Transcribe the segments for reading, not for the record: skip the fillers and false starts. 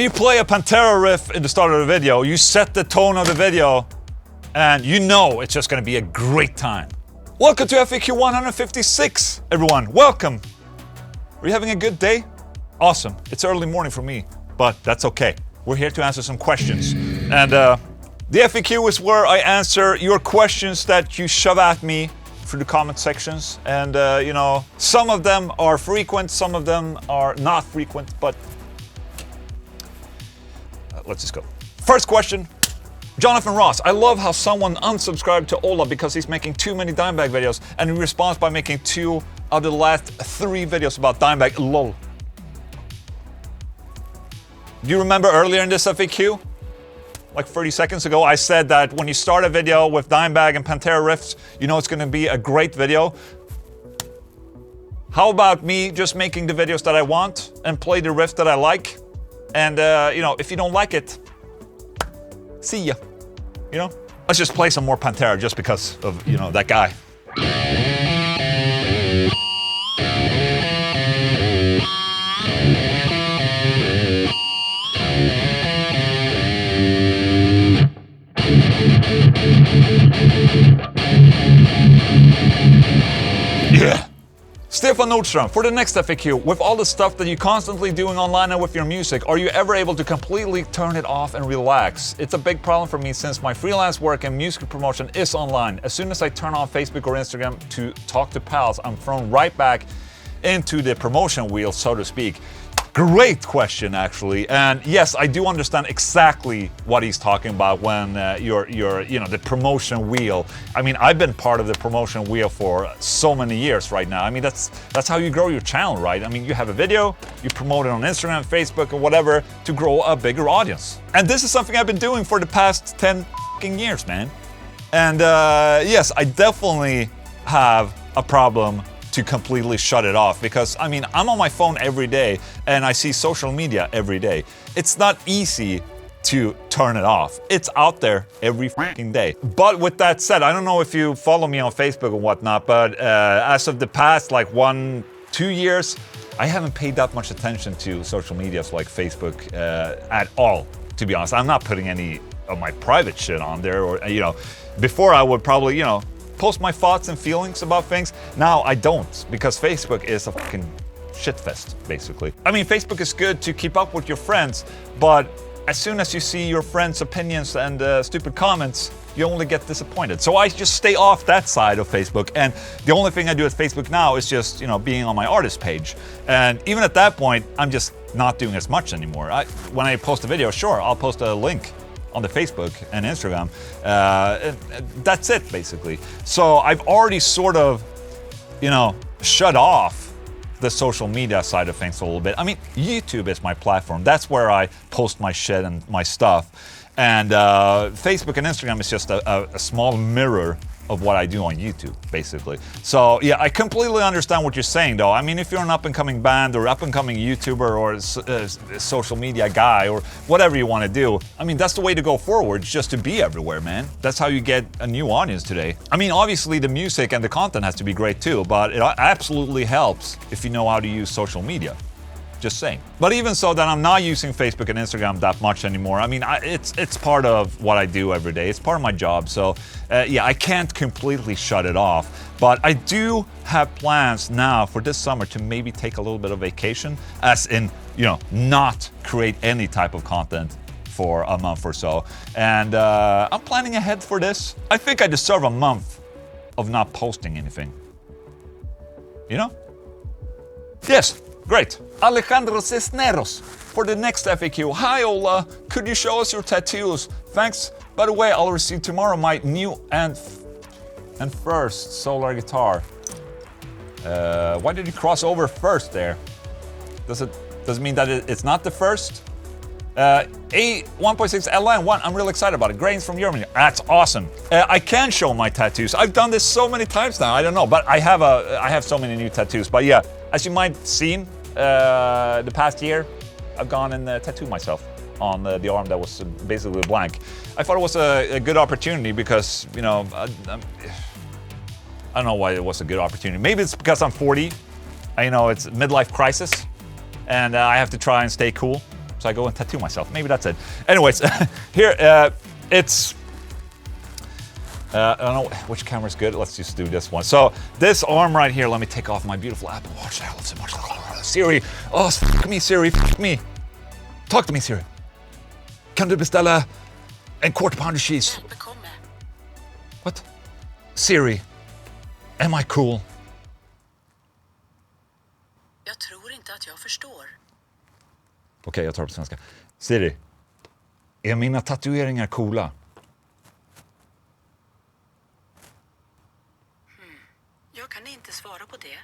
you play a Pantera riff in the start of the video, you set the tone of the video, and you know it's just gonna be a great time. Welcome to FAQ156, everyone. Welcome. Are you having a good day? Awesome. It's early morning for me, but that's okay. We're here to answer some questions. And the FAQ is where I answer your questions that you shove at me through the comment sections. And, you know, some of them are frequent, some of them are not frequent, but let's just go. First question. Jonathan Ross, I love how someone unsubscribed to Ola because he's making too many Dimebag videos, and he responds by making 2 of the last 3 videos about Dimebag. Lol. Do you remember earlier in this FAQ? Like 30 seconds ago, I said that when you start a video with Dimebag and Pantera riffs, you know it's gonna be a great video. How about me just making the videos that I want and play the riff that I like? And, you know, if you don't like it, see ya. You know? Let's just play some more Pantera just because of, you know, that guy. Yeah! Stefan Nordström, for the next FAQ, with all the stuff that you're constantly doing online and with your music, are you ever able to completely turn it off and relax? It's a big problem for me since my freelance work and music promotion is online. As soon as I turn on Facebook or Instagram to talk to pals, I'm thrown right back into the promotion wheel, so to speak. Great question, actually, and yes, I do understand exactly what he's talking about when you're, you know, the promotion wheel. I mean, I've been part of the promotion wheel for so many years right now. I mean, that's how you grow your channel, right? I mean, you have a video, you promote it on Instagram, Facebook, or whatever to grow a bigger audience. And this is something I've been doing for the past 10 years, man. And yes, I definitely have a problem to completely shut it off because, I mean, I'm on my phone every day and I see social media every day. It's not easy to turn it off. It's out there every fucking day. But with that said, I don't know if you follow me on Facebook or whatnot, but as of the past like 1-2 years, I haven't paid that much attention to social medias like Facebook at all, to be honest. I'm not putting any of my private shit on there, or, you know, before I would probably, you know, post my thoughts and feelings about things. Now I don't, because Facebook is a fucking shitfest, basically. I mean, Facebook is good to keep up with your friends, but as soon as you see your friends' opinions and stupid comments, you only get disappointed. So I just stay off that side of Facebook, and the only thing I do at Facebook now is just, you know, being on my artist page. And even at that point, I'm just not doing as much anymore. When I post a video, sure, I'll post a link on the Facebook and Instagram. That's it, basically. So I've already sort of, you know, shut off the social media side of things a little bit. I mean, YouTube is my platform. That's where I post my shit and my stuff. And Facebook and Instagram is just a small mirror of what I do on YouTube, basically. So yeah, I completely understand what you're saying, though. I mean, if you're an up-and-coming band or up-and-coming YouTuber or social media guy or whatever you want to do, I mean, that's the way to go forward, just to be everywhere, man. That's how you get a new audience today. I mean, obviously the music and the content has to be great too, but it absolutely helps if you know how to use social media. Just saying. But even so, that I'm not using Facebook and Instagram that much anymore. I mean, it's part of what I do every day. It's part of my job. So yeah, I can't completely shut it off. But I do have plans now for this summer to maybe take a little bit of vacation, as in, you know, not create any type of content for a month or so. And I'm planning ahead for this. I think I deserve a month of not posting anything. You know? Yes. Great. Alejandro Cisneros, for the next FAQ. Hi Ola, could you show us your tattoos? Thanks. By the way, I'll receive tomorrow my new and first solar guitar. Why did you cross over first there? Does it mean that it's not the first? A1.6 LN1, I'm really excited about it. Grains from Germany. That's awesome. I can show my tattoos. I've done this so many times now, I don't know, but I have so many new tattoos. But yeah, as you might have seen, the past year, I've gone and tattooed myself on the arm that was basically blank. I thought it was a good opportunity because, you know, I don't know why it was a good opportunity. Maybe it's because I'm 40. You know, it's midlife crisis, and I have to try and stay cool. So I go and tattoo myself. Maybe that's it. Anyways, here, it's... I don't know which camera's good. Let's just do this one. So this arm right here, let me take off my beautiful Apple Watch. I love so much. Siri. Oh, fuck me, Siri. Fuck me. Talk to me, Siri. Kan du beställa en quarter pounder cheese? What? Siri. Am I cool? Jag tror inte att jag förstår. Okej, jag tar det på svenska. Siri. Är mina tatueringar coola? Jag kan inte svara på det.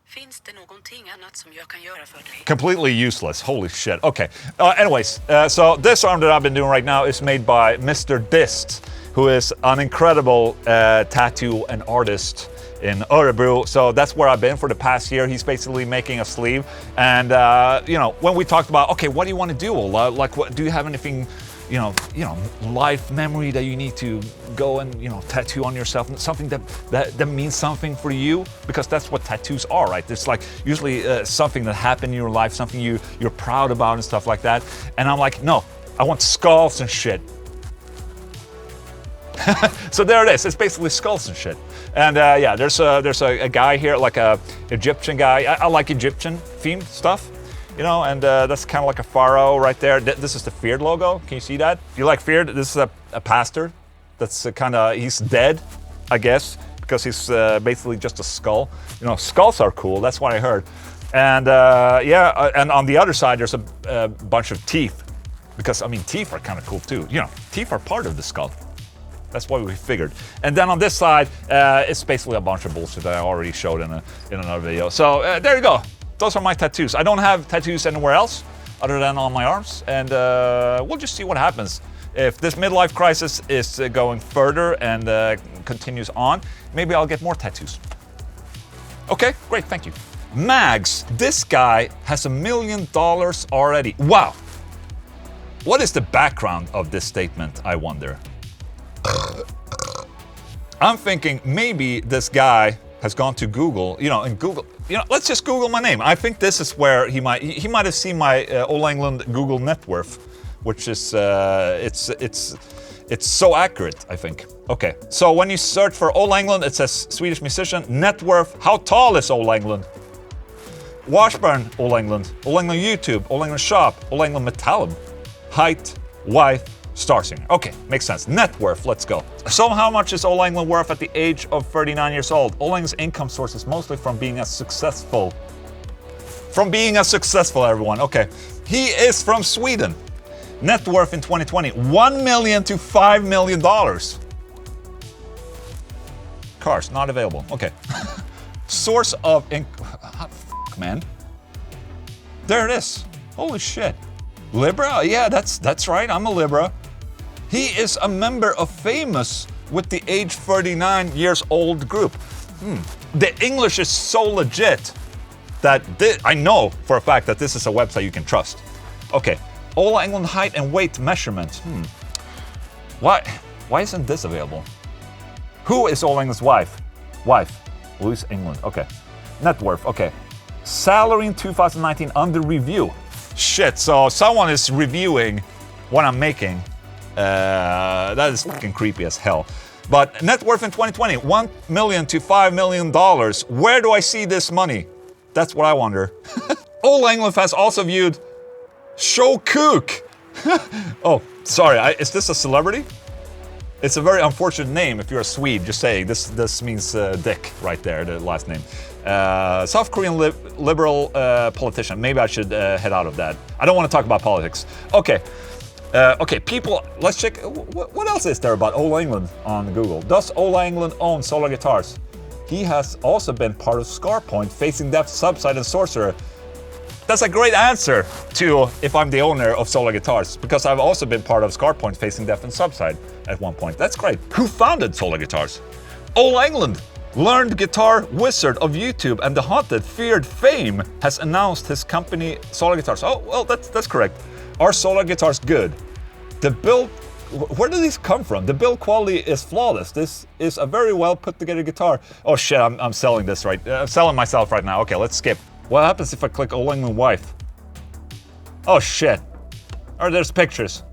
Finns det någonting annat som jag kan göra för dig? Completely useless. Holy shit. Okay. Anyways, so this arm that I've been doing right now is made by Mr. Dist, who is an incredible tattoo and artist in Örebro. So that's where I've been for the past year. He's basically making a sleeve. And, you know, when we talked about, okay, what do you want to do? Like, what, do you have anything, you know, life memory that you need to go and, you know, tattoo on yourself? Something that means something for you? Because that's what tattoos are, right? It's like usually something that happened in your life, something you're proud about and stuff like that. And I'm like, no, I want skulls and shit. So there it is. It's basically skulls and shit. And yeah, there's a guy here, like a Egyptian guy. I like Egyptian themed stuff, you know, and that's kind of like a pharaoh right there. This is the Feared logo. Can you see that? You like Feared? This is a pastor. That's kind of, he's dead, I guess, because he's basically just a skull. You know, skulls are cool. That's what I heard. And yeah, and on the other side, there's a bunch of teeth, because I mean, teeth are kind of cool too. You know, teeth are part of the skull. That's what we figured. And then on this side, it's basically a bunch of bullshit that I already showed in another video. So there you go. Those are my tattoos. I don't have tattoos anywhere else other than on my arms. And we'll just see what happens. If this midlife crisis is going further and continues on, maybe I'll get more tattoos. Okay, great, thank you. Mags, this guy has $1 million already. Wow. What is the background of this statement, I wonder? I'm thinking maybe this guy has gone to Google, you know, and Google, you know, let's just Google my name. I think this is where he might have seen my Ola Englund Google net worth, which is, it's so accurate, I think. Okay, so when you search for Ola Englund, it says Swedish musician, net worth, how tall is Ola Englund? Washburn, Ola Englund, Ola Englund YouTube, Ola Englund shop, Ola Englund Metallum, height, wife, star singer. Okay, makes sense. Net worth, let's go. So how much is Ola Englund worth at the age of 39 years old? Ola Englund's income source is mostly from being a successful. Everyone. Okay. He is from Sweden. Net worth in 2020, $1 million to $5 million. Cars, not available. Okay. Source of man. There it is. Holy shit. Libra? Yeah, that's right. I'm a Libra. He is a member of Famous with the age 39 years old group. The English is so legit that I know for a fact that this is a website you can trust. Okay, Ola Englund height and weight measurement. Why isn't this available? Who is Ola Englund's wife? Louise Englund. Okay. Net worth. Okay. Salary in 2019 under review. Shit, so someone is reviewing what I'm making. That is fucking creepy as hell. But net worth in 2020, $1 million to $5 million. Where do I see this money? That's what I wonder. Ola Englund has also viewed Show Cook. Oh, sorry, is this a celebrity? It's a very unfortunate name if you're a Swede, just saying. This means dick right there, the last name. South Korean liberal politician. Maybe I should head out of that. I don't want to talk about politics. Okay. Okay, people, let's check. What else is there about Ola Englund on Google? Does Ola Englund own Solar Guitars? He has also been part of Scarpoint, Facing Death, Subside, and Sorcerer. That's a great answer to if I'm the owner of Solar Guitars, because I've also been part of Scarpoint, Facing Death, and Subside at one point. That's great. Who founded Solar Guitars? Ola Englund, learned guitar wizard of YouTube and the haunted, feared fame, has announced his company Solar Guitars. Oh, well, that's correct. Are Solar Guitars good? The build, where do these come from? The build quality is flawless. This is a very well put together guitar. Oh shit, I'm selling this right. I'm selling myself right now. Okay, let's skip. What happens if I click Ola Englund wife? Oh shit. Or there's pictures.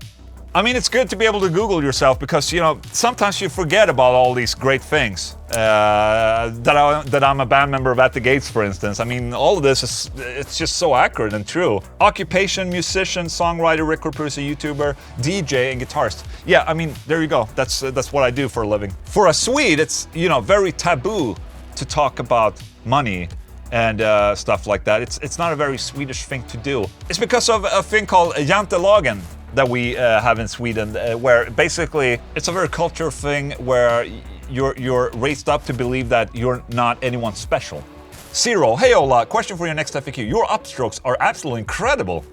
I mean, it's good to be able to Google yourself because, you know, sometimes you forget about all these great things. That I'm a band member of At the Gates, for instance. I mean, all of this it's just so accurate and true. Occupation, musician, songwriter, record producer, YouTuber, DJ, and guitarist. Yeah, I mean, there you go. That's what I do for a living. For a Swede, it's, you know, very taboo to talk about money and stuff like that. It's not a very Swedish thing to do. It's because of a thing called jantelagen that we have in Sweden, where basically it's a very cultural thing where you're raised up to believe that you're not anyone special. Zero, hey Ola, question for your next FAQ. Your upstrokes are absolutely incredible.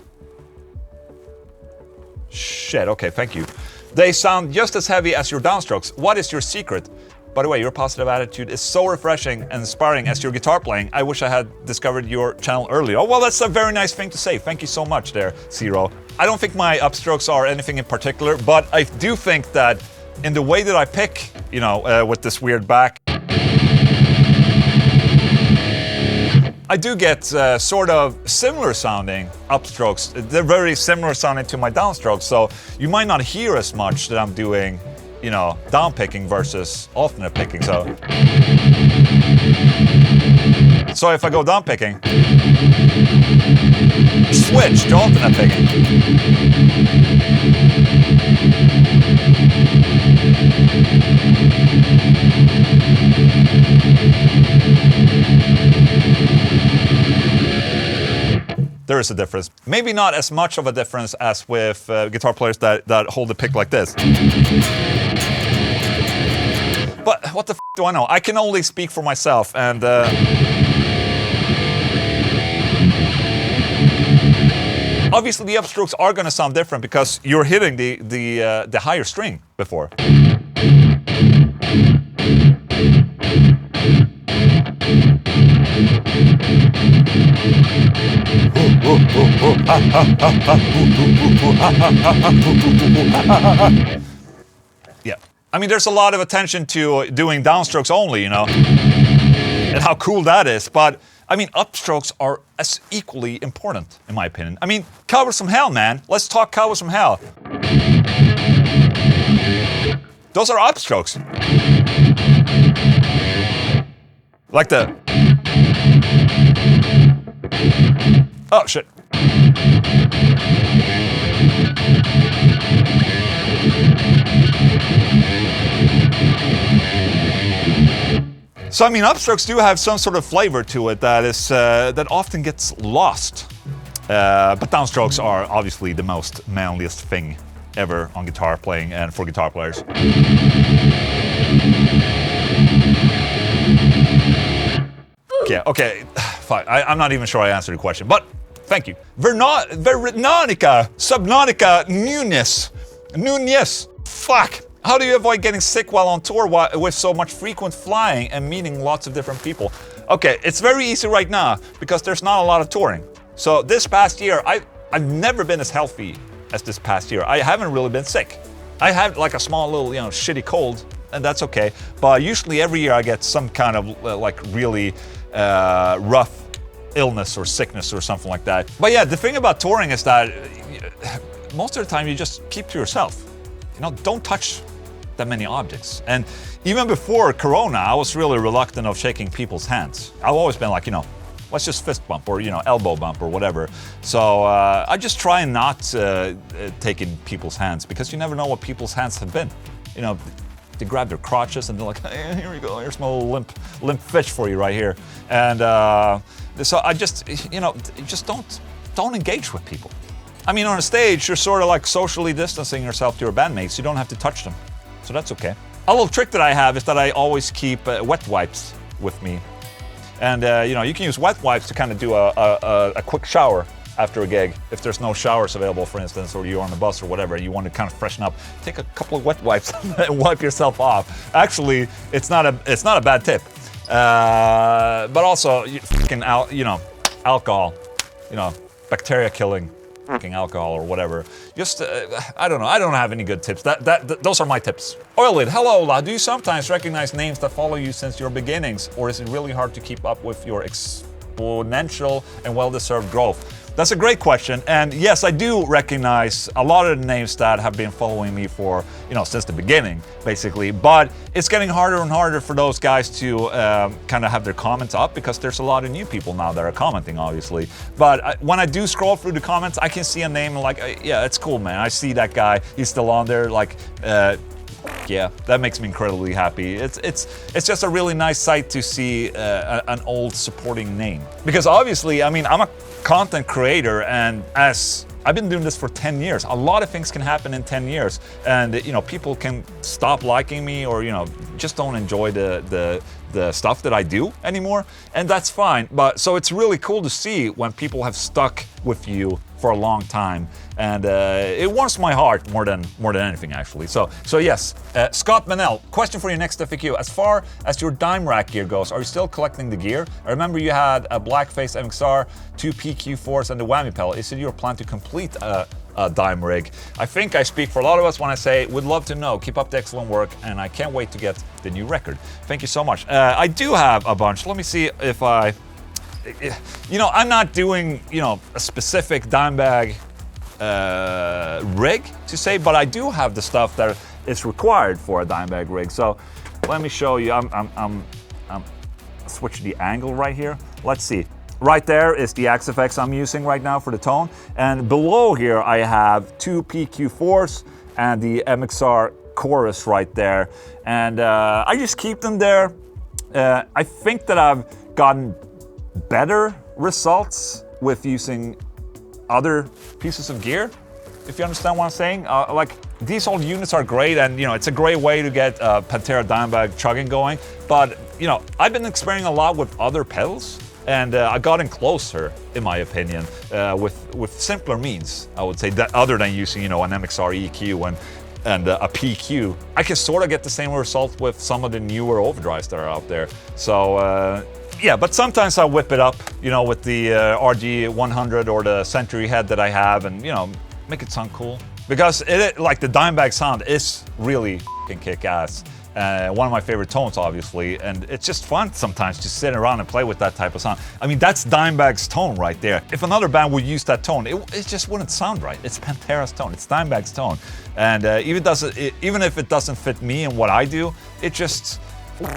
Shit, okay, thank you. They sound just as heavy as your downstrokes. What is your secret? By the way, your positive attitude is so refreshing and inspiring as your guitar playing. I wish I had discovered your channel earlier. Oh, well, that's a very nice thing to say. Thank you so much there, Zero. I don't think my upstrokes are anything in particular, but I do think that in the way that I pick, you know, with this weird back, I do get sort of similar sounding upstrokes. They're very similar sounding to my downstrokes, so you might not hear as much that I'm doing, you know, down picking versus alternate picking. So if I go down picking, switch to alternate picking. There is a difference. Maybe not as much of a difference as with guitar players that hold the pick like this. But what the f do I know? I can only speak for myself, and obviously the upstrokes are going to sound different because you're hitting the higher string before. Yeah. I mean, there's a lot of attention to doing downstrokes only, you know, and how cool that is. But, I mean, upstrokes are as equally important, in my opinion. I mean, Cowboys from Hell, man. Let's talk Cowboys from Hell. Those are upstrokes. Like the... Oh, shit. So I mean, upstrokes do have some sort of flavor to it that is that often gets lost. But downstrokes are obviously the most manliest thing ever on guitar playing and for guitar players. Okay, fine. I'm not even sure I answered the question, but thank you. Vernonica, Subnautica, Nunez. Fuck. How do you avoid getting sick while on tour with so much frequent flying and meeting lots of different people? Okay, it's very easy right now because there's not a lot of touring. So this past year, I've never been as healthy as this past year. I haven't really been sick. I had like a small little, you know, shitty cold, and that's okay. But usually every year I get some kind of like really rough illness or sickness or something like that. But yeah, the thing about touring is that most of the time you just keep to yourself. You know, don't touch that many objects. And even before Corona, I was really reluctant of shaking people's hands. I've always been like, you know, let's just fist bump or, you know, elbow bump or whatever. So I just try not taking people's hands because you never know what people's hands have been. You know, they grab their crotches and they're like, hey, here we go, here's my little limp fish for you right here. And so I just, you know, just don't engage with people. I mean, on a stage, you're sort of like socially distancing yourself to your bandmates. You don't have to touch them. So that's okay. A little trick that I have is that I always keep wet wipes with me. And, you know, you can use wet wipes to kind of do a quick shower after a gig. If there's no showers available, for instance, or you're on the bus or whatever, you want to kind of freshen up, take a couple of wet wipes and wipe yourself off. Actually, it's not a bad tip. But also, you know, alcohol, you know, bacteria killing. Alcohol or whatever. Just, I don't know. I don't have any good tips. Those are my tips. Oilid, hello, Ola. Do you sometimes recognize names that follow you since your beginnings, or is it really hard to keep up with your exponential and well-deserved growth? That's a great question, and yes, I do recognize a lot of the names that have been following me for, since the beginning, basically, but it's getting harder and harder for those guys to kind of have their comments up, because there's a lot of new people now that are commenting, obviously. But when I do scroll through the comments, I can see a name and like, yeah, it's cool, man. I see that guy, he's still on there, like, yeah, that makes me incredibly happy. It's just a really nice sight to see an old supporting name. Because obviously, I mean, I'm a content creator, and as I've been doing this for 10 years, a lot of things can happen in 10 years. And, people can stop liking me, or, just don't enjoy the stuff that I do anymore. And that's fine. But so it's really cool to see when people have stuck with you for a long time, and it warms my heart more than anything, actually. So yes, Scott Manel, question for your next FAQ. As far as your dime rack gear goes, are you still collecting the gear? I remember you had a blackface MXR, 2 PQ4s, and the whammy pedal. Is it your plan to complete a dime rig? I think I speak for a lot of us when I say, would love to know. Keep up the excellent work, and I can't wait to get the new record. Thank you so much. I do have a bunch. Let me see if I'm not doing, a specific Dimebag rig to say, but I do have the stuff that is required for a Dimebag rig. So let me show you. I'm switch the angle right here. Let's see. Right there is the XFX I'm using right now for the tone, and below here I have 2 PQ4s and the MXR chorus right there, and I just keep them there. I think that I've gotten better results with using other pieces of gear, if you understand what I'm saying. Like, these old units are great, and it's a great way to get Pantera Dimebag chugging going, but I've been experimenting a lot with other pedals, and I gotten closer, in my opinion, with simpler means, I would say, that other than using an MXR EQ and a PQ. I can sort of get the same result with some of the newer overdrives that are out there. So yeah, but sometimes I whip it up, with the RG100 or the Century head that I have, and make it sound cool. Because like the Dimebag sound is really f***ing kick-ass. One of my favorite tones, obviously, and it's just fun sometimes to sit around and play with that type of sound. I mean, that's Dimebag's tone right there. If another band would use that tone, it just wouldn't sound right. It's Pantera's tone, it's Dimebag's tone. And even if it doesn't fit me and what I do, it just,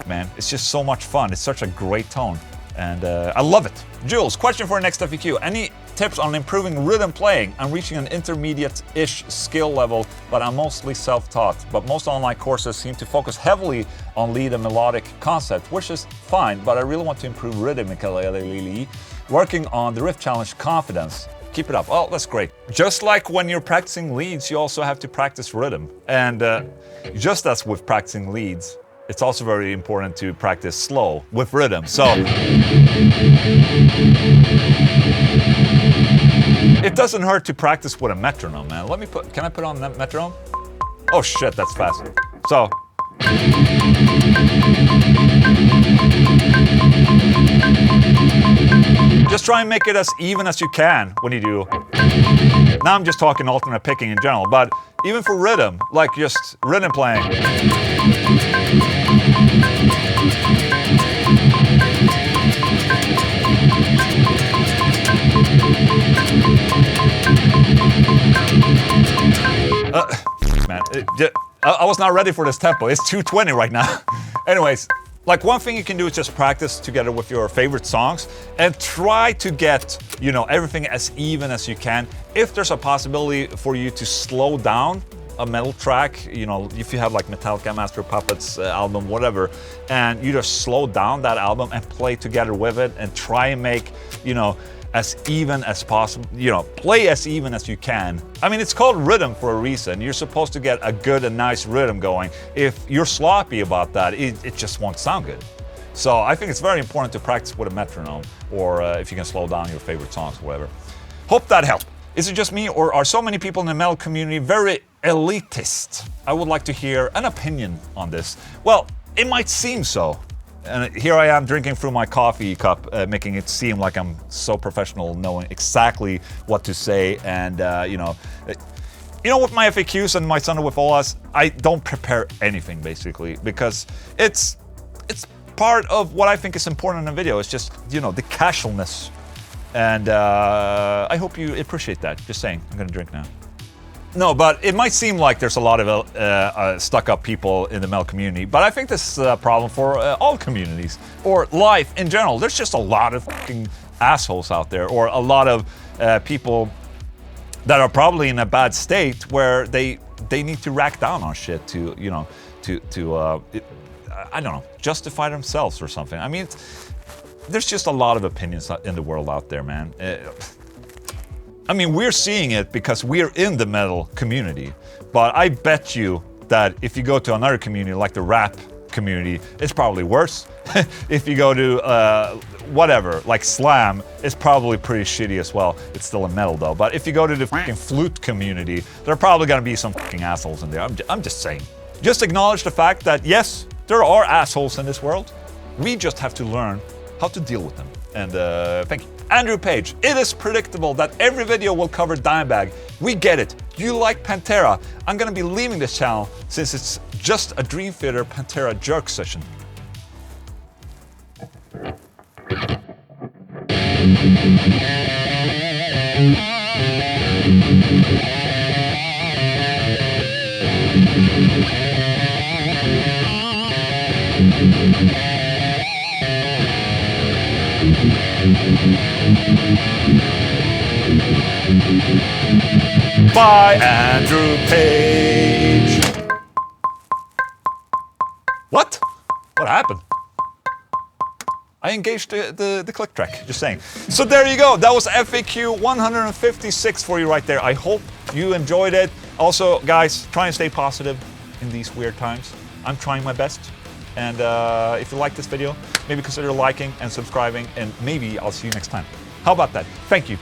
man, it's just so much fun. It's such a great tone, and I love it. Jules, question for our next FAQ. Any tips on improving rhythm playing? I'm reaching an intermediate-ish skill level, but I'm mostly self-taught. But most online courses seem to focus heavily on lead and melodic concept, which is fine, but I really want to improve rhythmically, working on the riff challenge confidence. Keep it up. Oh, that's great. Just like when you're practicing leads, you also have to practice rhythm. And just as with practicing leads, it's also very important to practice slow with rhythm. So it doesn't hurt to practice with a metronome, man. Can I put on that metronome? Oh shit, that's fast. So just try and make it as even as you can when you do. Now I'm just talking alternate picking in general, but even for rhythm, like just rhythm playing. Man, I was not ready for this tempo. It's 220 right now. Anyways, like, one thing you can do is just practice together with your favorite songs and try to get, everything as even as you can. If there's a possibility for you to slow down a metal track, if you have like Metallica, Master of Puppets album, whatever, and you just slow down that album and play together with it and try and make, as even as possible, play as even as you can. I mean, it's called rhythm for a reason. You're supposed to get a good and nice rhythm going. If you're sloppy about that, it just won't sound good. So I think it's very important to practice with a metronome, or if you can slow down your favorite songs, whatever. Hope that helped. Is it just me, or are so many people in the metal community very elitist? I would like to hear an opinion on this. Well, it might seem so. And here I am drinking through my coffee cup, making it seem like I'm so professional, knowing exactly what to say. And, with my FAQs and my Sunday with all us, I don't prepare anything, basically, because it's part of what I think is important in a video. It's just, the casualness And I hope you appreciate that. Just saying, I'm gonna drink now. No, but it might seem like there's a lot of stuck-up people in the metal community, but I think this is a problem for all communities, or life in general. There's just a lot of fucking assholes out there, or a lot of people that are probably in a bad state where they need to rack down on shit to, you know, I don't know, justify themselves or something. I mean, there's just a lot of opinions in the world out there, man. I mean, we're seeing it because we're in the metal community, but I bet you that if you go to another community like the rap community, it's probably worse. If you go to whatever, like slam, it's probably pretty shitty as well. It's still a metal though. But if you go to the fucking flute community, there are probably gonna be some fucking assholes in there. I'm just saying. Just acknowledge the fact that yes, there are assholes in this world. We just have to learn how to deal with them. And thank you. Andrew Page, it is predictable that every video will cover Dimebag. We get it. You like Pantera. I'm gonna be leaving this channel since it's just a Dream Theater Pantera jerk session. By Andrew Page. What? What happened? I engaged the click track, just saying. So there you go, that was FAQ 156 for you right there. I hope you enjoyed it. Also, guys, try and stay positive in these weird times. I'm trying my best. And if you like this video, maybe consider liking and subscribing, and maybe I'll see you next time. How about that? Thank you.